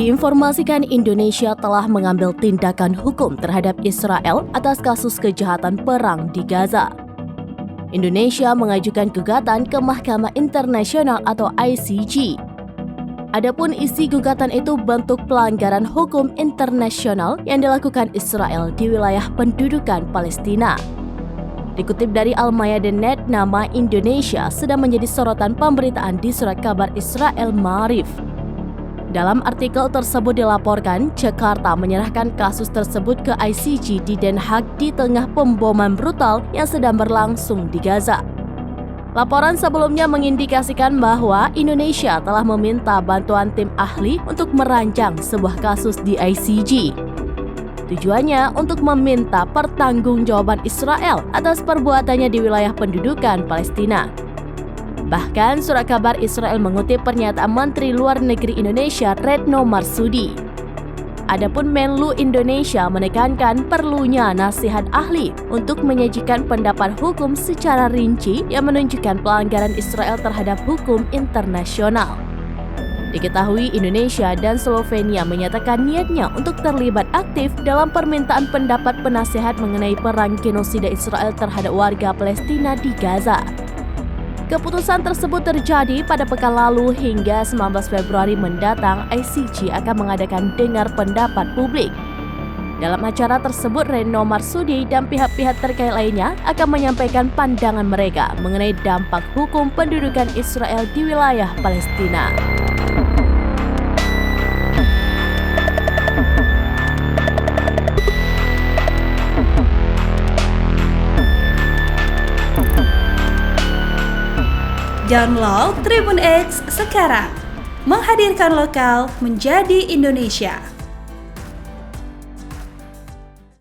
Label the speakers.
Speaker 1: Diinformasikan Indonesia telah mengambil tindakan hukum terhadap Israel atas kasus kejahatan perang di Gaza. Indonesia mengajukan gugatan ke Mahkamah Internasional atau ICJ. Adapun isi gugatan itu bentuk pelanggaran hukum internasional yang dilakukan Israel di wilayah pendudukan Palestina. Dikutip dari Al-Mayadeen.net, nama Indonesia sedang menjadi sorotan pemberitaan di surat kabar Israel Ma'arif. Dalam artikel tersebut dilaporkan, Jakarta menyerahkan kasus tersebut ke ICJ di Den Haag di tengah pemboman brutal yang sedang berlangsung di Gaza. Laporan sebelumnya mengindikasikan bahwa Indonesia telah meminta bantuan tim ahli untuk merancang sebuah kasus di ICJ. Tujuannya untuk meminta pertanggungjawaban Israel atas perbuatannya di wilayah pendudukan Palestina. Bahkan surat kabar Israel mengutip pernyataan Menteri Luar Negeri Indonesia Retno Marsudi. Adapun Menlu Indonesia menekankan perlunya nasihat ahli untuk menyajikan pendapat hukum secara rinci yang menunjukkan pelanggaran Israel terhadap hukum internasional. Diketahui Indonesia dan Slovenia menyatakan niatnya untuk terlibat aktif dalam permintaan pendapat penasehat mengenai perang genosida Israel terhadap warga Palestina di Gaza. Keputusan tersebut terjadi pada pekan lalu. Hingga 19 Februari mendatang, ICJ akan mengadakan dengar pendapat publik. Dalam acara tersebut, Retno Marsudi dan pihak-pihak terkait lainnya akan menyampaikan pandangan mereka mengenai dampak hukum pendudukan Israel di wilayah Palestina.
Speaker 2: Download Tribun X sekarang, menghadirkan lokal menjadi Indonesia.